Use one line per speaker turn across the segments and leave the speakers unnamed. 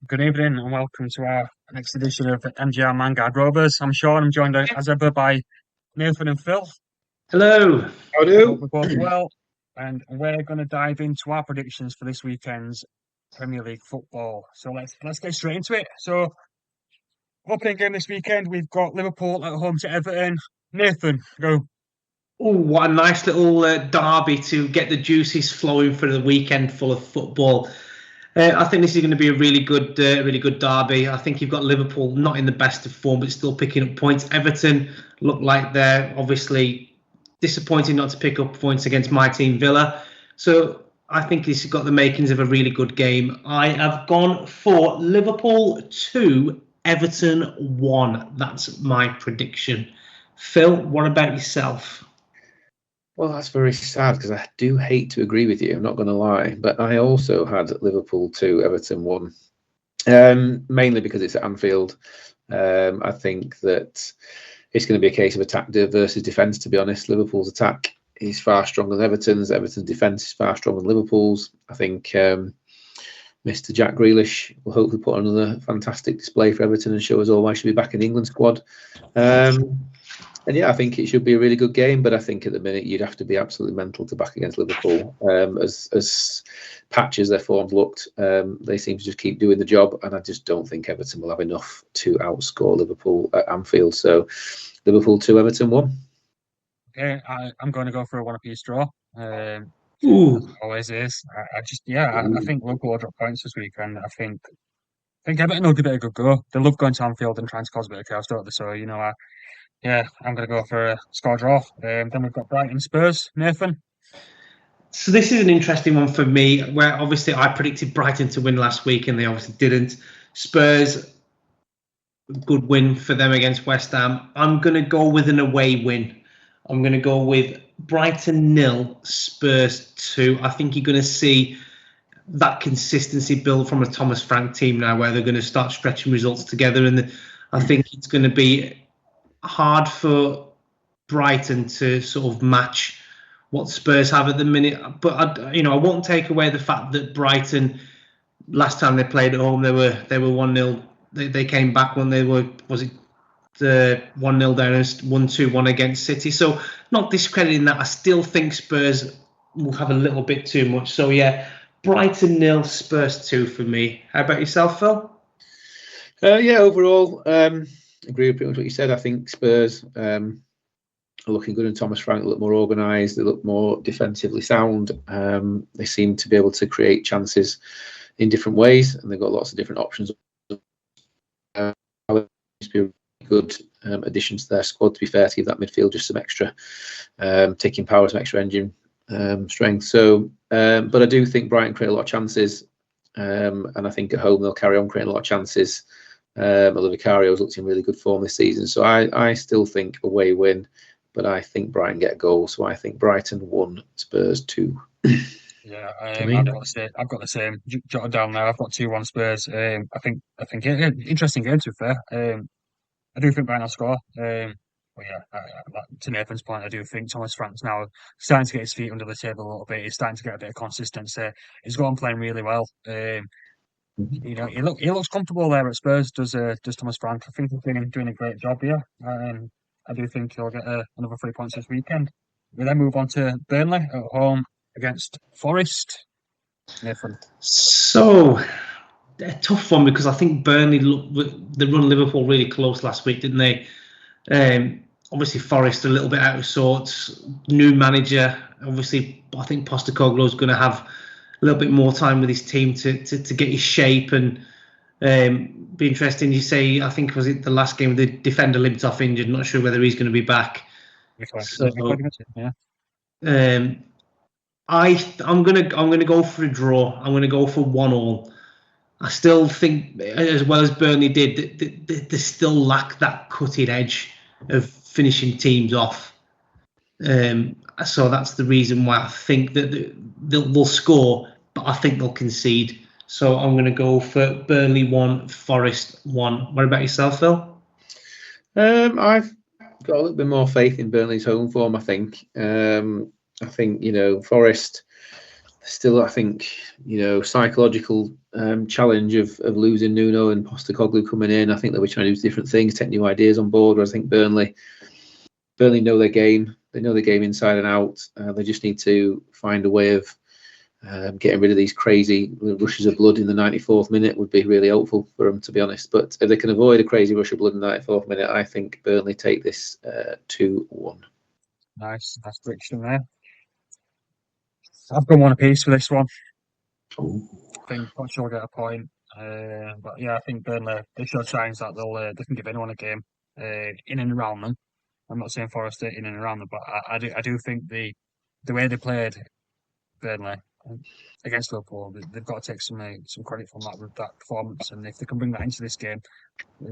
Good evening and welcome to our next edition of MGR Mangard Rovers. I'm Sean. I'm joined as ever by Nathan and Phil.
Hello.
How
I hope
do?
we're both well. And we're going to dive into our predictions for this weekend's Premier League football. So let's get straight into it. So opening game this weekend, we've got Liverpool at home to Everton. Nathan, go.
Oh, what a nice little derby to get the juices flowing for the weekend full of football. I think this is going to be a really good derby. I think you've got Liverpool not in the best of form, but still picking up points. Everton look like they're obviously disappointing not to pick up points against my team Villa. So I think this has got the makings of a really good game. I have gone for Liverpool 2, Everton 1. That's my prediction. Phil, what about yourself?
Well, that's very sad because I do hate to agree with you. I'm not going to lie, but I also had Liverpool 2, Everton 1. Mainly because it's at Anfield. I think that it's going to be a case of attack versus defence, to be honest. Liverpool's attack is far stronger than Everton's. Everton's defence is far stronger than Liverpool's. I think Mr. Jack Grealish will hopefully put on another fantastic display for Everton and show us all why he should be back in the England squad. And yeah, I think it should be a really good game, but I think at the minute you'd have to be absolutely mental to back against Liverpool. As patchy as their form looked, they seem to just keep doing the job, and I just don't think Everton will have enough to outscore Liverpool at Anfield. So Liverpool 2, Everton 1.
Okay, I'm going to go for a one-apiece draw.
Ooh.
Always is. I think Liverpool will drop points this weekend. I think Everton will give it a good go. They love going to Anfield and trying to cause a bit of chaos, don't they? So, I'm going to go for a score draw. Then we've got Brighton Spurs. Nathan?
So this is an interesting one for me, where obviously I predicted Brighton to win last week, and they obviously didn't. Spurs, good win for them against West Ham. I'm going to go with an away win. I'm going to go with Brighton 0, Spurs 2. I think you're going to see that consistency build from a Thomas Frank team now, where they're going to start stretching results together, and I think it's going to be hard for Brighton to sort of match what Spurs have at the minute. But I won't take away the fact that Brighton, last time they played at home, they were 1-0. They came back when they were 1-0 down and 1-2-1 against City. So not discrediting that, I still think Spurs will have a little bit too much. So yeah, Brighton 0, Spurs 2 for me. How about yourself, Phil?
Overall, agree with pretty much what you said. I think Spurs are looking good, and Thomas Frank look more organised. They look more defensively sound. They seem to be able to create chances in different ways, and they've got lots of different options. Good addition to their squad, to be fair, to give that midfield just some extra ticking power, some extra engine strength. So, but I do think Brighton create a lot of chances, and I think at home they'll carry on creating a lot of chances. Although Vicario's looked in really good form this season, so I still think away win, but I think Brighton get a goal, so I think Brighton 1, Spurs 2.
Yeah, I've got the same jotted down there. I've got 2-1 Spurs. Interesting game to be fair. I do think Brighton will score. To Nathan's point, I do think Thomas Frank's now starting to get his feet under the table a little bit. He's starting to get a bit of consistency. He's gone playing really well. He looks comfortable there at Spurs. Does Thomas Frank? I think he's been doing a great job here. I do think he'll get another 3 points this weekend. We then move on to Burnley at home against Forest. Nathan.
So a tough one, because I think Burnley they run Liverpool really close last week, didn't they? Obviously Forest a little bit out of sorts. New manager, obviously. I think Postecoglou is going to have a little bit more time with his team to get his shape, and be interesting. You say, I think was it the last game the defender limped off injured. Not sure whether he's going to be back. So,
yeah.
I'm gonna go for a draw. I'm gonna go for 1-1. I still think, as well as Burnley did, they still lack that cutting edge of finishing teams off. So that's the reason why I think that they'll score, but I think they'll concede. So I'm going to go for Burnley 1, Forest 1. What about yourself, Phil?
I've got a little bit more faith in Burnley's home form, I think. I think, Forest, still, I think, psychological challenge of losing Nuno and Postecoglou coming in. I think they were trying to do different things, take new ideas on board. Whereas I think Burnley know their game. They know the game inside and out. They just need to find a way of getting rid of these crazy rushes of blood in the 94th minute would be really helpful for them, to be honest. But if they can avoid a crazy rush of blood in the 94th minute, I think Burnley take this 2-1.
Nice prediction there. I've gone one apiece for this one.
Ooh.
I think Poch will get a point. But yeah, I think Burnley, they show signs that they can give anyone a game in and around them. I'm not saying Forest are in and around them, but I do think the way they played Burnley against Liverpool, they've got to take some credit from that performance. And if they can bring that into this game,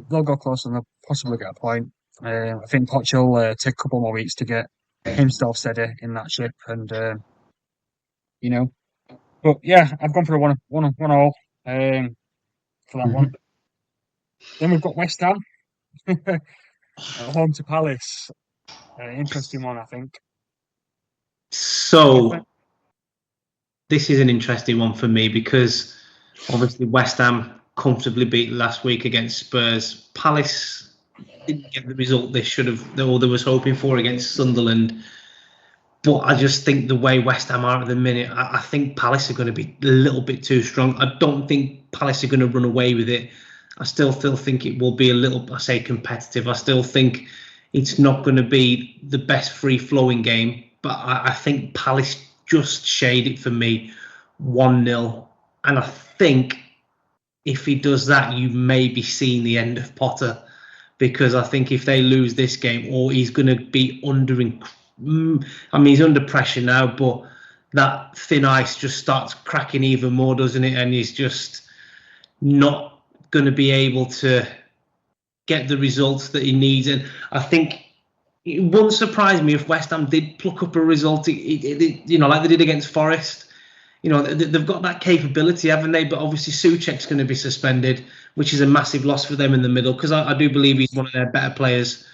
they'll go close and they'll possibly get a point. I think Poch will take a couple more weeks to get himself steady in that ship, and But yeah, I've gone for a one all for that one. Then we've got West Ham at home to Palace. Interesting one, I think.
So this is an interesting one for me because obviously West Ham comfortably beat last week against Spurs. Palace didn't get the result they should have, or they was hoping for against Sunderland. But I just think the way West Ham are at the minute, I think Palace are going to be a little bit too strong. I don't think Palace are going to run away with it. I still think it will be a little, I say, competitive. I still think it's not going to be the best free-flowing game. But I think Palace just shade it for me 1-0. And I think if he does that, you may be seeing the end of Potter. Because I think if they lose this game, or he's going to be he's under pressure now, but that thin ice just starts cracking even more, doesn't it? And he's just not going to be able to get the results that he needs. And I think it wouldn't surprise me if West Ham did pluck up a result, like they did against Forest. They've got that capability, haven't they? But obviously Souček's going to be suspended, which is a massive loss for them in the middle, because I do believe he's one of their better players.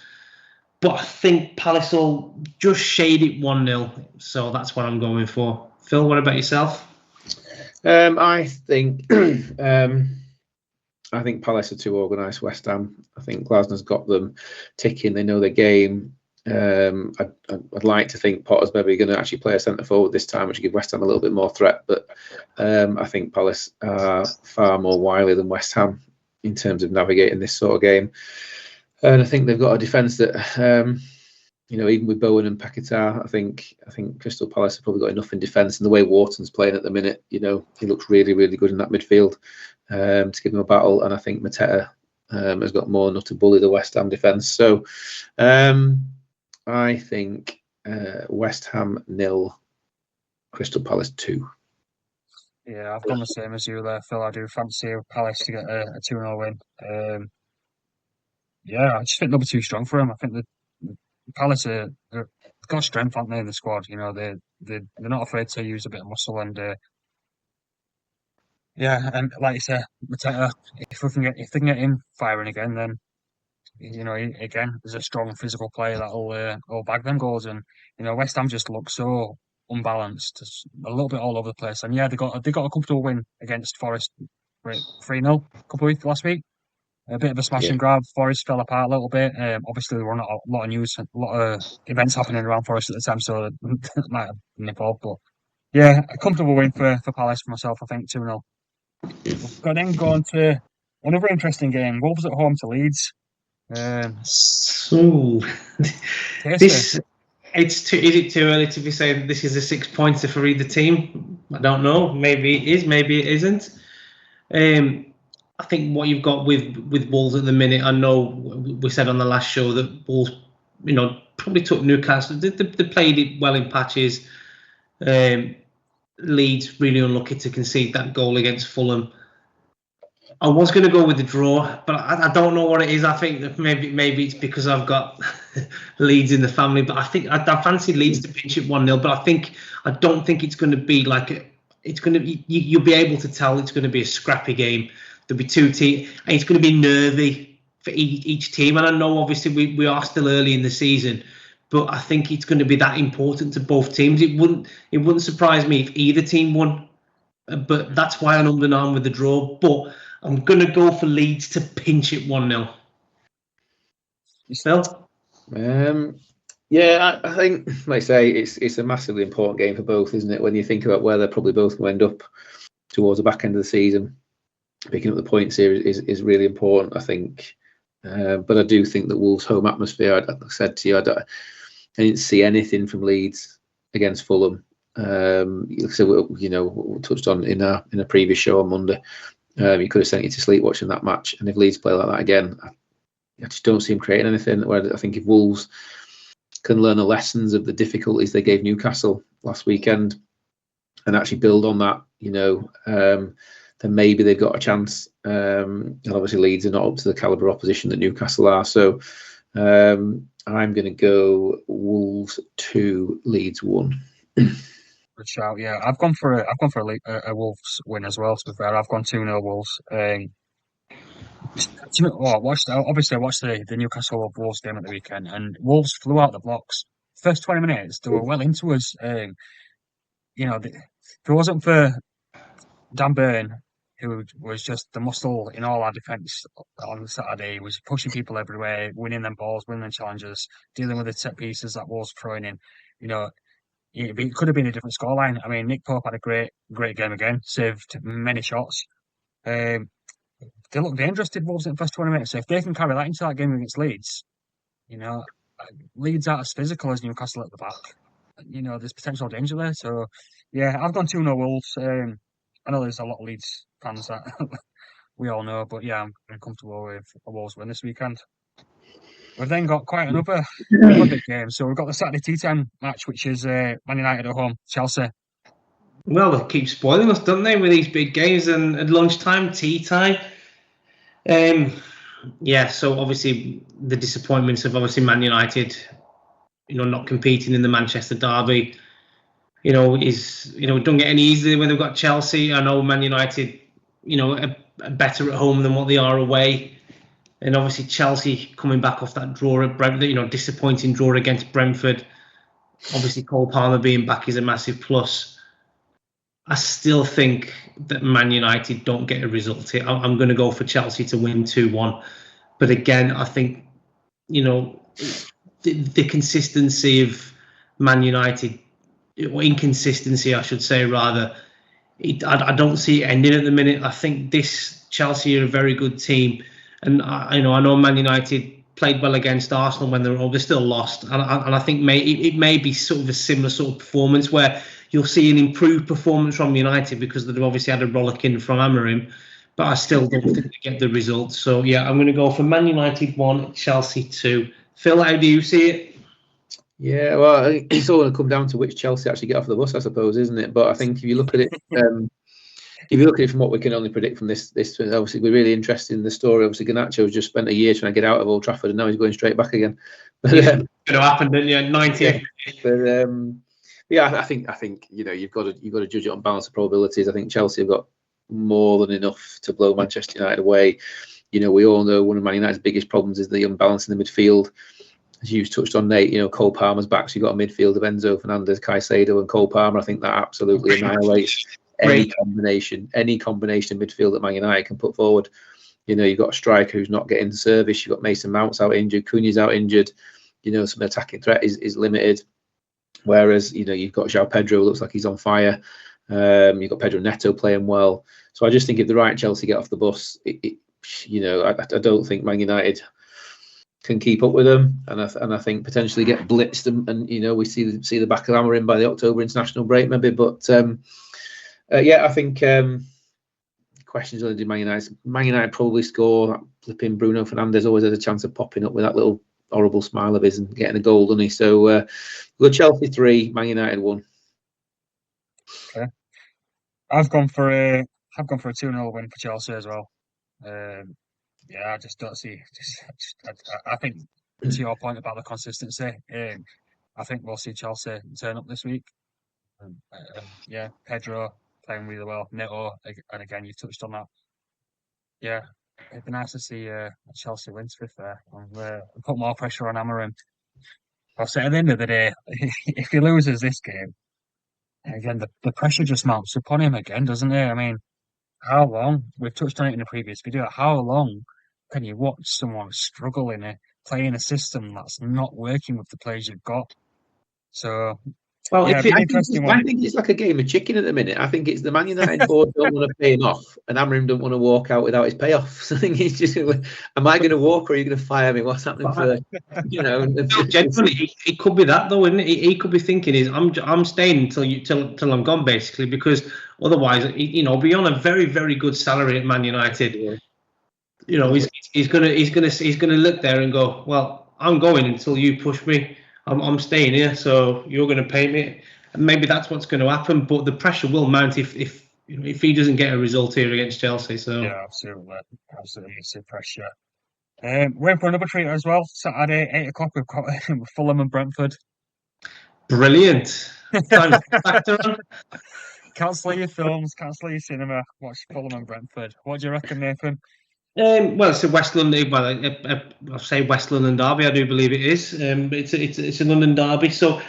But I think Palace will just shade it 1-0. So that's what I'm going for. Phil, what about yourself?
I think Palace are too organised. West Ham. I think Glasner's got them ticking. They know their game. I'd like to think Potter's maybe going to actually play a centre forward this time, which will give West Ham a little bit more threat. But I think Palace are far more wily than West Ham in terms of navigating this sort of game. And I think they've got a defence that, even with Bowen and Paquetá, I think Crystal Palace have probably got enough in defence. And the way Wharton's playing at the minute, he looks really, really good in that midfield to give him a battle. And I think Mateta has got more enough to bully the West Ham defence. So I think West Ham 0, Crystal Palace 2.
Yeah, I've gone the same as you there, Phil. I do fancy Palace to get a 2-0 win. Yeah, I just think they'll be too strong for him. I think the Palace they've got strength, haven't they, in the squad? They're not afraid to use a bit of muscle, and and like you say, Mateta, if they can get him firing again, then again, there's a strong physical player that'll bag them goals. And West Ham just look so unbalanced, a little bit all over the place. And yeah, they got a comfortable win against Forest, 3-0 last week. A bit of a smash and grab. Forest fell apart a little bit. Obviously, there were not a lot of news, a lot of events happening around Forest at the time, so that might have been involved. But yeah, a comfortable win for Palace for myself, I think, 2-0. We've got then going to another interesting game. Wolves at home to Leeds.
So is it too early to be saying this is a 6-pointer for either team? I don't know. Maybe it is, maybe it isn't. I think what you've got with Wolves at the minute, I know we said on the last show that Wolves, probably took Newcastle. They played it well in patches. Leeds really unlucky to concede that goal against Fulham. I was going to go with the draw, but I don't know what it is. I think that maybe it's because I've got Leeds in the family, but I think I fancy Leeds to pinch it 1-0. But I don't think it's going to be you'll be able to tell it's going to be a scrappy game. There'll be two teams, and it's going to be nervy for each team. And I know, obviously, we are still early in the season, but I think it's going to be that important to both teams. It wouldn't surprise me if either team won, but that's why I'm under 9 with the draw. But I'm going to go for Leeds to pinch it 1-0. Phil?
Yeah, I think, like I say, it's a massively important game for both, isn't it? When you think about where they're probably both going to end up towards the back end of the season, picking up the points here is really important, I think. But I do think that Wolves' home atmosphere, like I said to you, I didn't see anything from Leeds against Fulham. So we touched on in a previous show on Monday. You could have sent you to sleep watching that match, and if Leeds play like that again, I just don't see them creating anything. Where I think if Wolves can learn the lessons of the difficulties they gave Newcastle last weekend and actually build on that, then maybe they've got a chance. And obviously Leeds are not up to the calibre of opposition that Newcastle are. So I'm going to go Wolves 2, Leeds 1.
Good shout. Yeah, I've gone for a Wolves win as well. To be fair, I've gone 2-0 Wolves. I watched the Newcastle Wolves game at the weekend, and Wolves flew out the blocks. First 20 minutes, they were well into us. If it wasn't for Dan Burn, who was just the muscle in all our defence on Saturday, he was pushing people everywhere, winning them balls, winning them challenges, dealing with the set pieces that Wolves throwing in. It could have been a different scoreline. I mean, Nick Pope had a great game again, saved many shots. They look dangerous, did Wolves in the first 20 minutes. So if they can carry that into that game against Leeds, Leeds aren't as physical as Newcastle at the back. There's potential danger there. So, yeah, I've gone 2-0 Wolves. I know there's a lot of Leeds fans that we all know, but yeah, I'm comfortable with a Wolves win this weekend. We've then got quite another big game. So we've got the Saturday tea time match, which is Man United at home, Chelsea.
Well, they keep spoiling us, don't they, with these big games and at lunchtime, tea time. So obviously the disappointments of obviously Man United, not competing in the Manchester derby, it don't get any easier when they've got Chelsea. I know Man United, are better at home than what they are away. And obviously Chelsea coming back off that draw at Brentford, disappointing draw against Brentford. Obviously Cole Palmer being back is a massive plus. I still think that Man United don't get a result here. I'm going to go for Chelsea to win 2-1. But again, I think, the consistency of Man United, or inconsistency, I should say, rather, I don't see it ending at the minute. I think this Chelsea are a very good team. And I know Man United played well against Arsenal when they're still lost. And I think it may be sort of a similar sort of performance where you'll see an improved performance from United because they've obviously had a rollicking from Amorim, but I still don't think they get the results. So, yeah, I'm going to go for Man United 1, Chelsea 2. Phil, how do you see it?
Yeah, well, I think it's all going to come down to which Chelsea actually get off the bus, I suppose, isn't it? But I think if you look at it, from what we can only predict from this obviously we're really interested in the story. Obviously, Garnacho's just spent a year trying to get out of Old Trafford, and now he's going straight back again.
But, it's going to happen, didn't you? 90.
Yeah, I think you've got to judge it on balance of probabilities. I think Chelsea have got more than enough to blow Manchester United away. We all know one of Man United's biggest problems is the imbalance in the midfield. As you touched on, Nate, Cole Palmer's back, so you've got a midfield of Enzo Fernandez, Caicedo, and Cole Palmer. I think that absolutely annihilates any combination of midfield that Man United can put forward. You've got a striker who's not getting service. You've got Mason Mount's out injured, Cunha's out injured. Some attacking threat is limited. Whereas, you've got João Pedro, looks like he's on fire. You've got Pedro Neto playing well. So I just think if the right Chelsea get off the bus, I don't think Man United can keep up with them, and I think potentially get blitzed, and we see the back of Amorim by the October international break maybe. But I think questions on the Man United probably score. That flipping Bruno Fernandes always has a chance of popping up with that little horrible smile of his and getting a goal, doesn't he? So good. Chelsea 3, Man United 1.
Okay, I've gone for a 2-0 win for Chelsea as well. I just don't see. I think to your point about the consistency, I think we'll see Chelsea turn up this week. Pedro playing really well, Neto, and again you touched on that. Yeah, it'd be nice to see Chelsea win. To be fair, and put more pressure on Amorim. So at the end of the day, if he loses this game, again, the pressure just mounts upon him again, doesn't it? I mean, how long? We've touched on it in a previous video. How long can you watch someone struggle playing a system that's not working with the players you've got? So,
Well,
yeah,
if
it'd
it,
be an interesting one.
I think it's like a game of chicken at the minute. I think it's the Man United board don't want to pay him off, and Amorim don't want to walk out without his payoff. So I think he's just, am I going to walk or are you going to fire me? What's happening for, you know?
genuinely, it could be that though, isn't it? He could be thinking is I'm staying till I'm gone basically, because otherwise, you know, be on a very, very good salary at Man United.
Yeah.
You know, he's gonna look there and go, well, I'm going until you push me. I'm staying here, so you're going to pay me. And maybe that's what's going to happen. But the pressure will mount if he doesn't get a result here against Chelsea. So
Yeah, absolutely, massive pressure. We're in for another treat as well. Saturday, 8 o'clock. We've got Fulham and Brentford.
brilliant. Time factor on.
Cancel your films, cancel your cinema. Watch Fulham and Brentford. What do you reckon, Nathan?
Well, it's a West London. Well, I'll say West London derby. I do believe it is. It's a London derby. So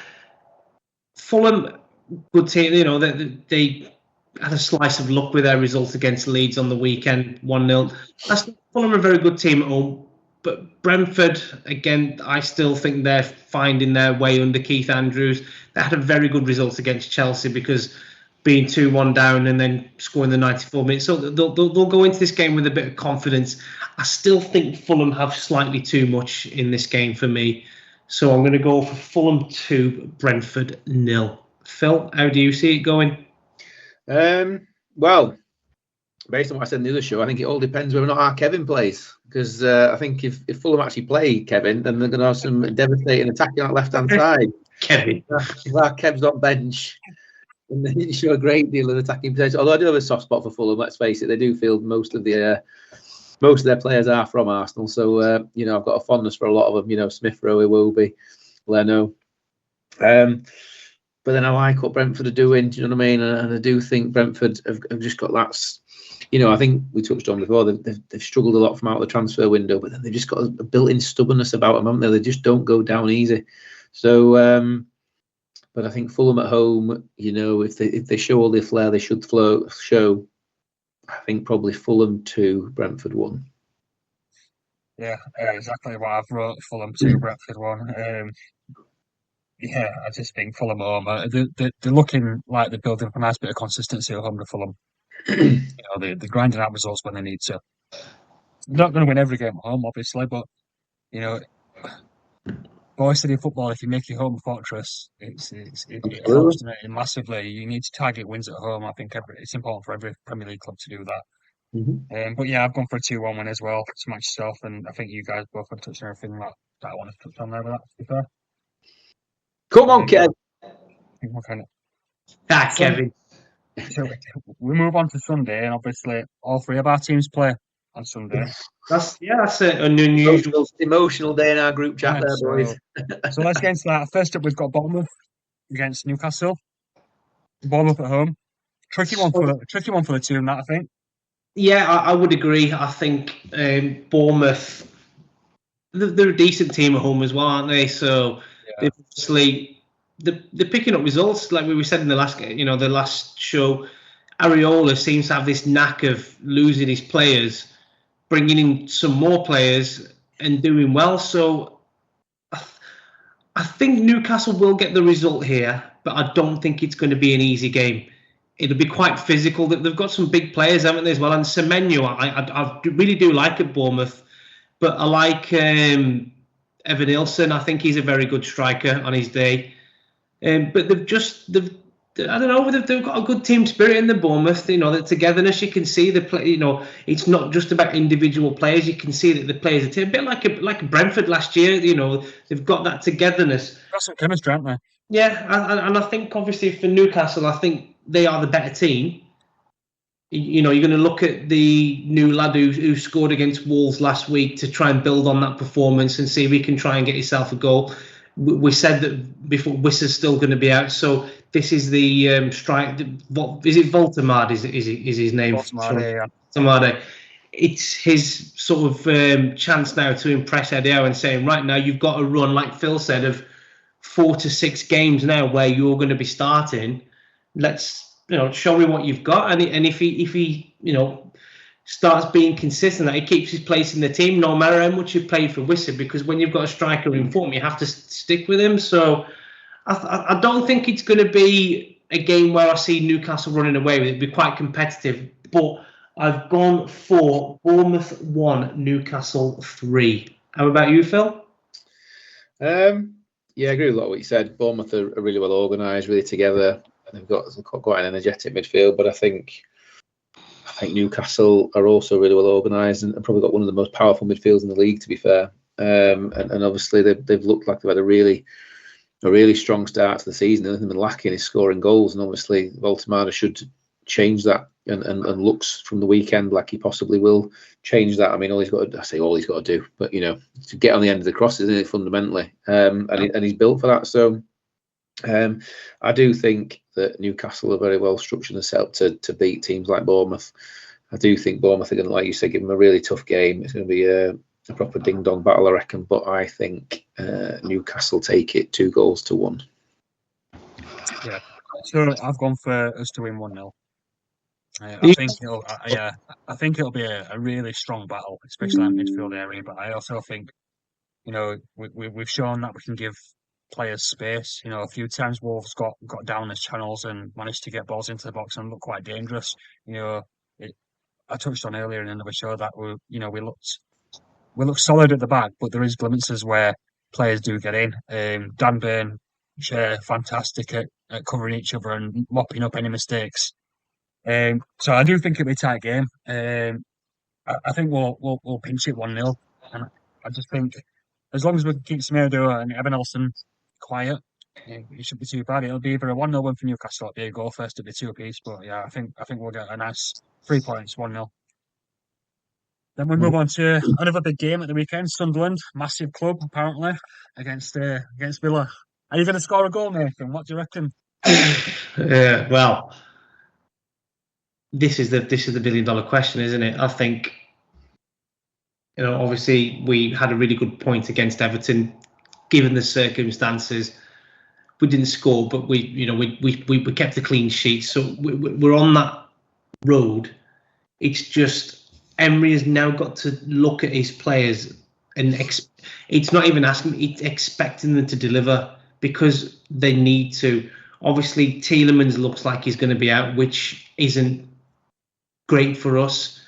Fulham, good team. You know, they had a slice of luck with their results against Leeds on the weekend, 1-0. Fulham are a very good team at home, but Brentford, again, I still think they're finding their way under Keith Andrews. They had a very good result against Chelsea because being 2-1 down and then scoring the 94 minutes. So they'll go into this game with a bit of confidence. I still think Fulham have slightly too much in this game for me. So I'm going to go for Fulham 2, Brentford 0. Phil, how do you see it going?
Well, based on what I said in the other show, I think it all depends whether or not our Kevin plays. Because I think if Fulham actually play Kevin, then they're going to have some devastating attacking on the left-hand side.
Kevin.
If our Kev's on bench, and they didn't show a great deal of attacking potential. Although I do have a soft spot for Fulham, let's face it, they do field most of their players are from Arsenal. So you know, I've got a fondness for a lot of them. You know, Smith Rowe, Iwobi, Leno. But then I like what Brentford are doing. Do you know what I mean? And I do think Brentford have just got that. You know, I think we touched on before. They've struggled a lot from out of the transfer window, but then they've just got a built-in stubbornness about them, haven't they? They just don't go down easy. So. But I think Fulham at home, you know, if they show all the flair they should show, I think probably Fulham 2, Brentford 1.
Yeah, exactly what I've wrote. Fulham 2, Brentford 1. Yeah, I just think Fulham home. They're looking like they're building up a nice bit of consistency at home to Fulham. You know, they're grinding out results when they need to. They're not going to win every game at home, obviously, but you know, Boys City football, if you make your home a fortress, it helps, doesn't it, massively. You need to target wins at home. I think it's important for every Premier League club to do that.
Mm-hmm.
But yeah, I've gone for a 2-1 win as well to match yourself, and I think you guys both have touched on everything that I want to touch on there with that, to be fair.
Come on, Kev.
Kevin.
So we move on to Sunday, and obviously all three of our teams play on Sunday.
That's an unusual,
emotional day in our group chat there, boys.
So let's get into that. First up, we've got Bournemouth against Newcastle. Bournemouth at home. Tricky one for the team, that I think.
Yeah, I would agree. I think Bournemouth, they're a decent team at home as well, aren't they? So they're picking up results, like we said in the last show. Areola seems to have this knack of losing his players, bringing in some more players, and doing well. So I think Newcastle will get the result here, but I don't think it's going to be an easy game. It'll be quite physical. They've got some big players, haven't they, as well? And Semenyo, I really do like at Bournemouth, but I like Evan Nilsson. I think he's a very good striker on his day. But they've got a good team spirit in the Bournemouth. You know, the togetherness. You can see the play. You know, it's not just about individual players. You can see that the players are a bit like Brentford last year. You know, they've got that togetherness.
Got some chemistry, haven't they?
Yeah, and I think obviously for Newcastle, I think they are the better team. You know, you're going to look at the new lad who scored against Wolves last week to try and build on that performance and see if he can try and get himself a goal. We said that before, Wissa's still going to be out, so this is the strike. What is it? Voltemade is his name? Voltemade. It's his sort of chance now to impress Eddie Howe and saying, right now you've got to run, like Phil said, of 4 to 6 games now where you're going to be starting. Let's, show me what you've got. And if he starts being consistent, that he keeps his place in the team, no matter how much you've played for Wissam, because when you've got a striker in form, you have to stick with him. So I don't think it's going to be a game where I see Newcastle running away with it. It'll be quite competitive, but I've gone for Bournemouth 1, Newcastle 3. How about you, Phil?
Yeah, I agree with a lot of what you said. Bournemouth are really well organised, really together, and they've got quite an energetic midfield. But I think Newcastle are also really well organised and probably got one of the most powerful midfields in the league, to be fair. And obviously they've looked like they've had a really strong start to the season. The only thing they've been lacking is scoring goals, and obviously Voltemada should change that, and looks from the weekend like he possibly will change that. I mean, all he's got to do, but to get on the end of the cross, isn't it, fundamentally? And he's built for that. So I do think that Newcastle are very well structured and set up to beat teams like Bournemouth. I do think Bournemouth are going to, like you said, give them a really tough game. It's going to be a proper ding-dong battle, I reckon. But I think Newcastle take it 2-1.
Yeah. So I've gone for us to win 1-0. I think it'll be a really strong battle, especially in midfield area. But I also think, we've shown that we can give players space. A few times Wolves got down as channels and managed to get balls into the box and look quite dangerous. I touched on earlier in another show that we looked solid at the back, but there is glimpses where players do get in. Dan Burn, fantastic at covering each other and mopping up any mistakes. So I do think it'll be a tight game. I think we'll pinch it 1-0, and I just think as long as we can keep Semedo and Evan Olsen quiet, it shouldn't be too bad. It'll be either a 1-0 win for Newcastle, it'll be a goal first, it'll be 2 apiece. But yeah, I think we'll get a nice 3 points, 1-0. Then we move on to another big game at the weekend. Sunderland, massive club apparently, against Villa. Are you going to score a goal, Nathan? What do you reckon?
Well, this is the $1 billion question, isn't it? I think, obviously we had a really good point against Everton, given the circumstances. We didn't score, but we kept a clean sheet, so we're on that road. It's just Emery has now got to look at his players and it's not even asking, it's expecting them to deliver because they need to. Obviously, Tielemans looks like he's going to be out, which isn't great for us.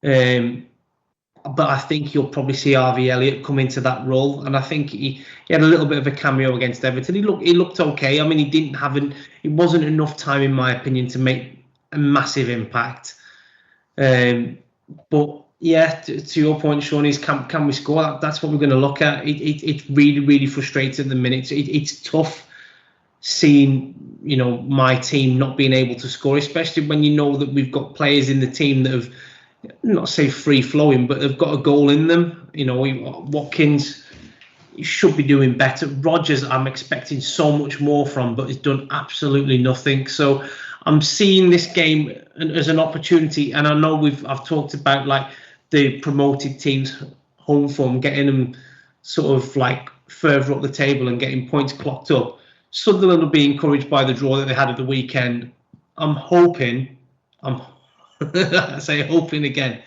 But I think you'll probably see Harvey Elliott come into that role, and I think he had a little bit of a cameo against Everton. He looked okay. I mean, it wasn't enough time, in my opinion, to make a massive impact. But yeah, to your point, Sean, is can we score? That's what we're going to look at. It's really, really frustrating at the minute. It's tough seeing my team not being able to score, especially when you know that we've got players in the team that have, not say free flowing, but they've got a goal in them. Watkins should be doing better. Rodgers, I'm expecting so much more from, but he's done absolutely nothing. So I'm seeing this game as an opportunity, and I know I've talked about like the promoted teams' home form, getting them sort of like further up the table and getting points clocked up. Sunderland will be encouraged by the draw that they had at the weekend. I'm hoping I say hoping again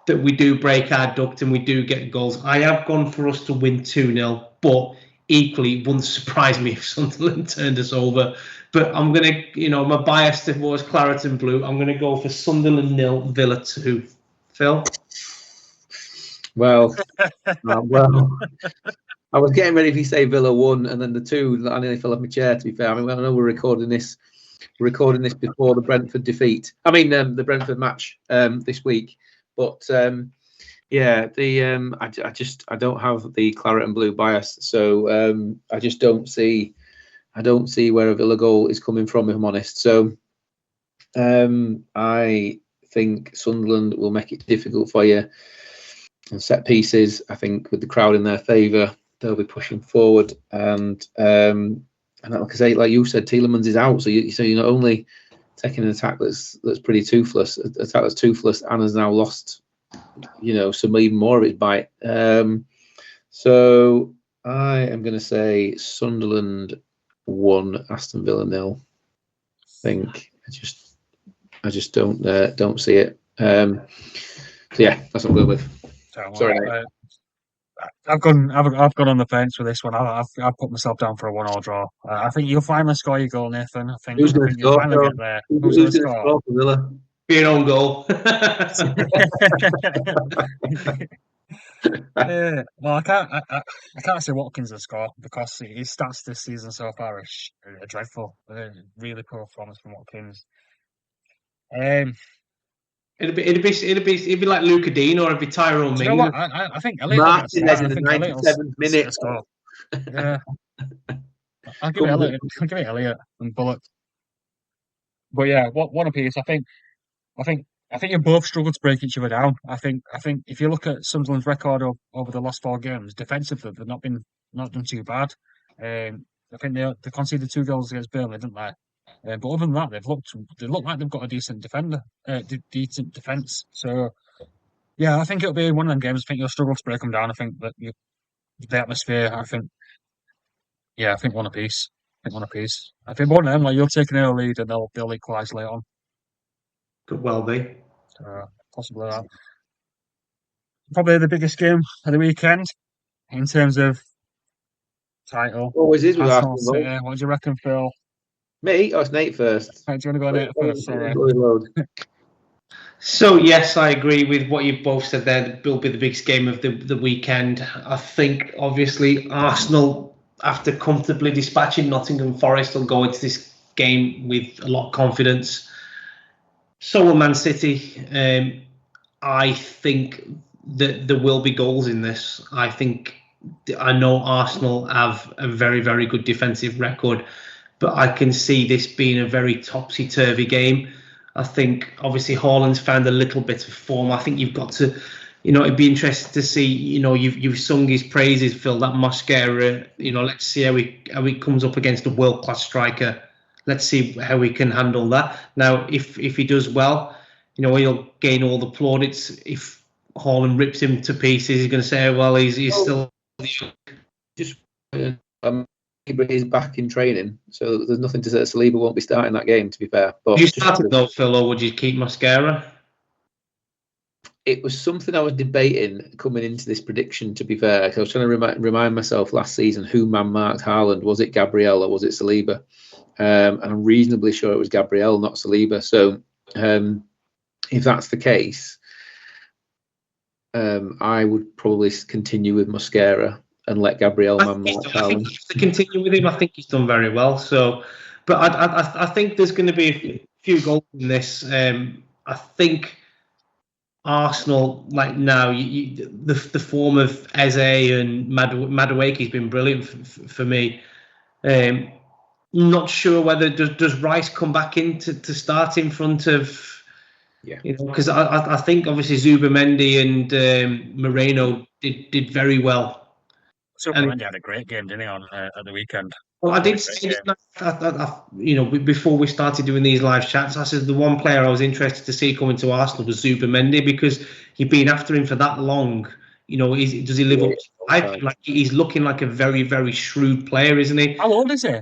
that we do break our duct and we do get goals. I have gone for us to win 2-0, but equally it wouldn't surprise me if Sunderland turned us over. But I'm going to, my bias towards Claret and Blue, I'm going to go for Sunderland 0, Villa 2. Phil?
Well, I was getting ready if you say Villa 1 and then the 2, I nearly fell off my chair, to be fair. I mean, I know we're recording this before the Brentford defeat. I mean, the Brentford match this week. But yeah, I don't have the Claret and Blue bias, so I just don't see where a Villa goal is coming from, if I'm honest. So I think Sunderland will make it difficult for you. And set pieces, I think, with the crowd in their favour, they'll be pushing forward. And like I say, like you said, Tielemans is out, so you're not only taking an attack that's pretty toothless, and has now lost, some even more of its bite. So I am going to say Sunderland 1, Aston Villa 0. I think I just don't see it. So yeah, that's what I'm going with. Sorry, mate.
I've gone on the fence with this one. I've put myself down for a 1-1 draw. I think you'll finally score your goal, Nathan.
Who's going to
you'll
score?
finally get there.
Who's going to score for Villa?
Be an own goal.
Well, I can't say Watkins will score because his stats this season so far are dreadful. Really poor performance from Watkins.
It'd be like Luca Dean or it'd be Tyrone Mings.
You know what? I think Elliot will get a start.
Martinez in
I
the
think Elliot
97th minute.
will score. Yeah, I'll give it Elliot and Bullock. But yeah, one apiece. I think you both struggled to break each other down. I think if you look at Sunderland's record over the last 4 games, defensively they've not done too bad. I think they conceded 2 goals against Burnley, didn't they? But other than that, they look like they've got a decent decent defense. So yeah, I think it'll be one of them games. I think you'll struggle to break them down. I think that the atmosphere. I think one apiece. I think one of them, like you'll take an early lead and they'll equalise later on.
Could well be.
Possibly that. Probably the biggest game of the weekend in terms of title.
Always is with
Arsenal
Arsenal.
City. What do you reckon, Phil?
Me? Oh, it's Nate first.
Do you want to go Nate first? Sorry.
So yes, I agree with what you both said there. It will be the biggest game of the weekend. I think obviously Arsenal, after comfortably dispatching Nottingham Forest, will go into this game with a lot of confidence. So will Man City. I think that there will be goals in this. I know Arsenal have a very, very good defensive record, but I can see this being a very topsy-turvy game. I think obviously Haaland's found a little bit of form. I think you've got to, it'd be interesting to see. You've sung his praises, Phil. That Mosquera. Let's see how he comes up against a world-class striker. Let's see how we can handle that. Now, if he does well, he'll gain all the plaudits. If Haaland rips him to pieces, he's going to say, well, he's still
just he's back in training, so there's nothing to say Saliba won't be starting that game, to be fair. But
would you start it though, Phil, or would you keep Mosquera?
It was something I was debating coming into this prediction, to be fair, because I was trying to remind myself last season who man-marked Haaland. Was it Gabriel or was it Saliba? And I'm reasonably sure it was Gabriel, not Saliba. So if that's the case, I would probably continue with Mosquera and let Gabriel man-mark Haaland.
I think you have to continue with him. I think he's done very well. So, but I think there's going to be a few goals in this. I think Arsenal, like now, the form of Eze and Madueke has been brilliant for me. Not sure whether does Rice come back in to start in front of, because I think obviously Zubimendi and Moreno did very well.
Zubimendi had a great game, didn't he, on at the weekend?
Well, I did say that, before we started doing these live chats, I said the one player I was interested to see coming to Arsenal was Zubimendi, because you've been after him for that long. Does he live up to hype? Like, he's looking like a very, very shrewd player, isn't he?
How old is he?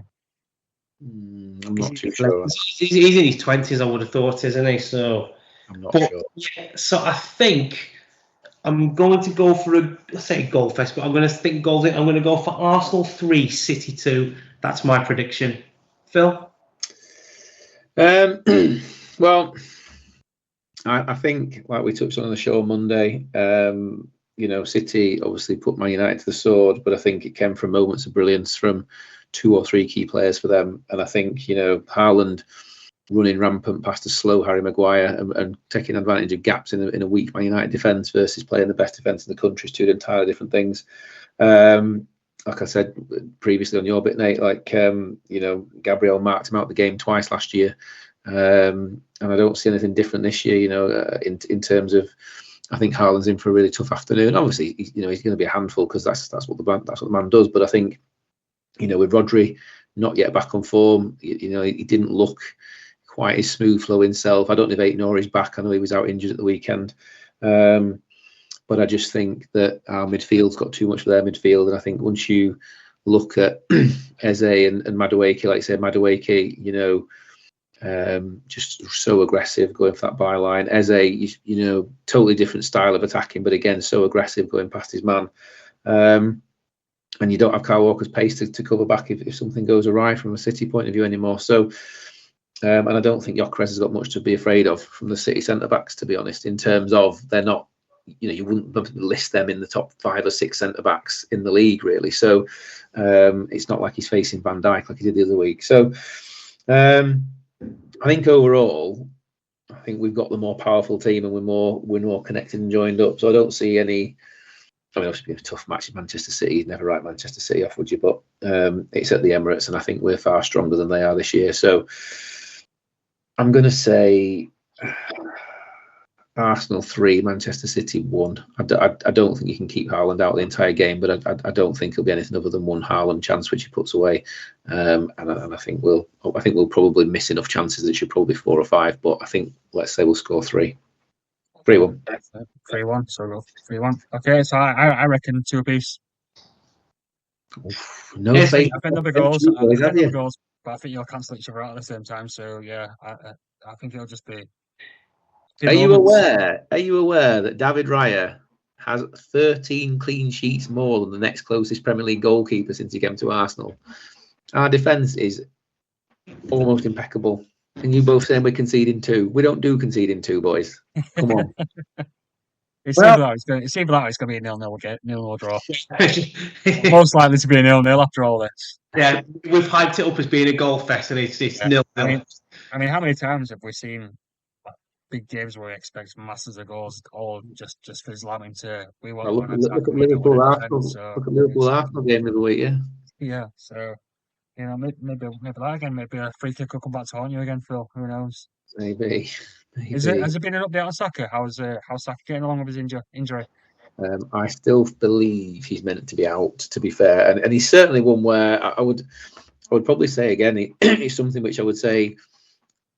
I'm not too sure.
He's in his 20s, I would have thought, isn't he? So
I'm not sure.
Yeah, so I think I'm going to go for let's say goal fest, but I'm going to think goals. I'm going to go for Arsenal 3, City 2. That's my prediction. Phil?
Well, I think, like we touched on the show Monday, City obviously put Man United to the sword, but I think it came from moments of brilliance from 2 or 3 key players for them. And I think, Haaland running rampant past a slow Harry Maguire and taking advantage of gaps in a weak Man United defence versus playing the best defence in the country is 2 entirely different things. Like I said previously on your bit, Nate, Gabriel marked him out the game twice last year. And I don't see anything different this year, in terms of, I think Haaland's in for a really tough afternoon. Obviously, he's going to be a handful because that's what the man does. But I think, with Rodri not yet back on form, he didn't look quite his smooth flowing self. I don't know if Aït-Nouri's back. I know he was out injured at the weekend. but I just think that our midfield's got too much of their midfield, and I think once you look at Eze and Madueke, like I said, Madueke, just so aggressive going for that byline. Eze, totally different style of attacking, but again, so aggressive going past his man. And you don't have Kyle Walker's pace to cover back if something goes awry from a City point of view anymore. So, and I don't think Gyökeres has got much to be afraid of from the City centre-backs, to be honest, in terms of they're not, you wouldn't list them in the top 5 or 6 centre-backs in the league, really. So it's not like he's facing Van Dijk like he did the other week. So I think overall, I think we've got the more powerful team and we're more connected and joined up. So I don't see any. I mean, obviously, it's a tough match in Manchester City. You'd never write Manchester City off, would you? But it's at the Emirates, and I think we're far stronger than they are this year. So I'm going to say Arsenal 3, Manchester City 1. I don't think you can keep Haaland out the entire game, but I don't think it'll be anything other than one Haaland chance which he puts away. And I think we'll probably miss enough chances that it should probably be 4 or 5. But I think let's say we'll score 3. 3-1.
3-1. So we'll 3-1. Okay, so I reckon 2-piece.
No,
I think there'll be goals. But I think you'll cancel each other out at the same time. So yeah, I think it'll just be.
Are you aware that David Raya has 13 clean sheets more than the next closest Premier League goalkeeper since he came to Arsenal? Our defence is almost impeccable. And you both saying we're conceding 2. We don't do conceding 2, boys. Come on.
It seems like it's going to be a 0-0 draw. Most likely to be a 0-0 after all this.
Yeah, we've hyped it up as being a goal fest, and it's 0-0.
I mean, how many times have we seen big games where we expect masses of goals, all just fizzle out into we want
look at Liverpool Arsenal. Look at Liverpool Arsenal game of the week, yeah.
Yeah, so maybe that again, maybe a free kick will come back to haunt you again, Phil. Who knows?
Maybe.
Has there been an update on Saka? How's Saka getting along with his injury?
I still believe he's meant to be out, to be fair, and he's certainly one where I would probably say again it's something which I would say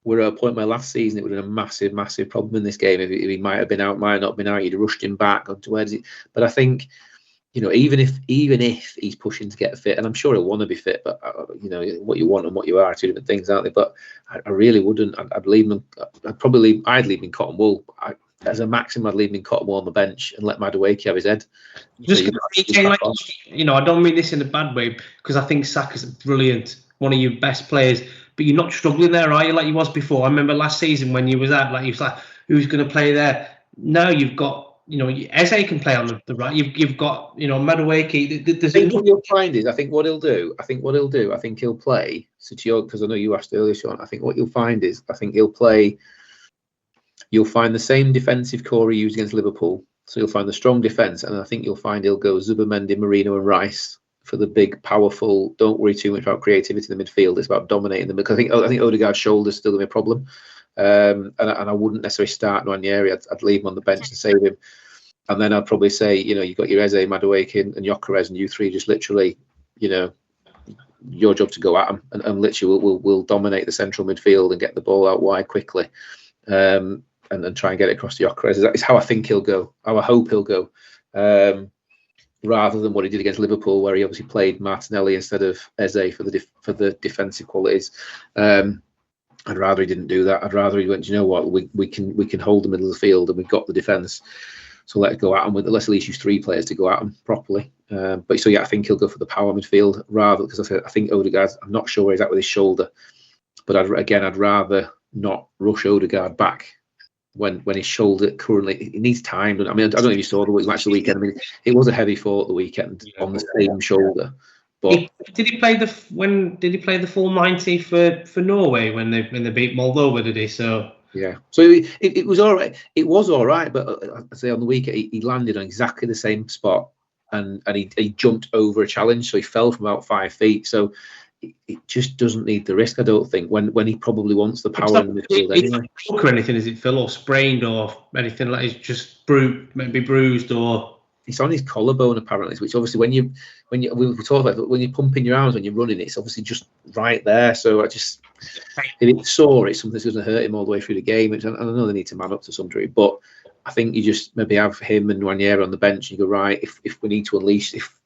we're at a point where last season it would have been a massive problem in this game if he might have been out, might have not been out. You'd have rushed him back onto where does he? But I think even if he's pushing to get fit, and I'm sure he'll want to be fit, but what you want and what you are 2 different things, aren't they? But I really wouldn't. I'd leave him. I'd leave him in cotton wool. As a maximum, I'd leave him in cotton wool on the bench and let Madueke have his head.
Just I don't mean this in a bad way, because I think Saka's brilliant, one of your best players. But you're not struggling there, are you? Like you was before. I remember last season when you was at, like, you was like, who's going to play there? Now you've got, Eze can play on the right. You've got, Madueke.
I think what you'll find is, I think he'll play. Because I know you asked earlier, Sean. I think what you'll find is, he'll play. You'll find the same defensive core he used against Liverpool. So you'll find the strong defence, and I think you'll find he'll go Zubimendi, Merino, and Rice for the big, powerful. Don't worry too much about creativity in the midfield. It's about dominating them. Because I think Odegaard's shoulder's still going to be a problem, and I wouldn't necessarily start Nwaneri. I'd leave him on the bench and save him. And then I'd probably say, you've got your Eze, Madueke, and Gyökeres, and you 3 just literally, your job to go at them, and literally we'll dominate the central midfield and get the ball out wide quickly, and try and get it across to Gyökeres. That is how I think he'll go. How I hope he'll go. Rather than what he did against Liverpool, where he obviously played Martinelli instead of Eze for the defensive qualities. I'd rather he didn't do that. I'd rather he went, you know what, we can hold the middle of the field and we've got the defence, so let's go at him let's at least use 3 players to go at him properly. But so yeah, I think he'll go for the power midfield rather, because I think Odegaard, I'm not sure where he's at with his shoulder, but I'd rather not rush Odegaard back when his shoulder currently, it needs time. I mean, I don't know if you saw the match of the weekend. I mean, it was a heavy fall at the weekend on the same shoulder. But
did he play the full 90 for Norway when they beat Moldova? Did he? So
yeah, so it was all right. It was all right, but I say on the weekend he landed on exactly the same spot, and he jumped over a challenge, so he fell from about 5 feet. So it just doesn't need the risk, I don't think, when he probably wants the power in the midfield anyway.
Or anything, is it, Phil, or sprained or anything like? It's just maybe bruised, or
it's on his collarbone apparently, which obviously when you we talk about when you're pumping your arms when you're running, it's obviously just right there. So if it's sore, it's something that's going to hurt him all the way through the game. And I know they need to man up to some degree, but I think you just maybe have him and Nwaneri on the bench and you go, right, if we need to unleash, if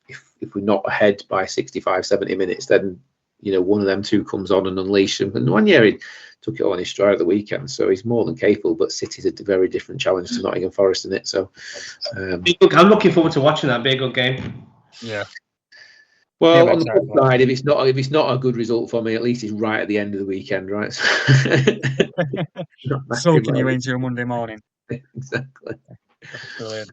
we're not ahead by 65, 70 minutes, then, you know, one of them two comes on and unleash them. And Nwaneri took it all in his stride at the weekend, so he's more than capable, but City's a very different challenge to Nottingham Forest in it. So
I'm looking forward to watching that. Be a good game.
Yeah.
Well,
Yeah,
on the
exactly.
flip side, if it's not a good result for me, at least it's right at the end of the weekend, right?
Soaking you into a Monday morning.
Exactly.
Brilliant.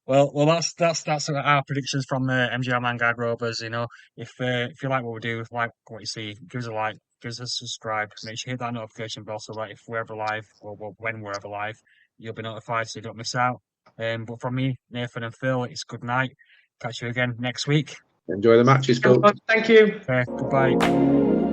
Well, that's our predictions from MGR Vanguard Rovers. You know, if you like what we do, like what you see, give us a like, give us a subscribe. Make sure you hit that notification bell so that if we're ever live, or when we're ever live, you'll be notified so you don't miss out. But from me, Nathan and Phil, it's good night. Catch you again next week.
Enjoy the matches, folks.
Thank you.
Goodbye.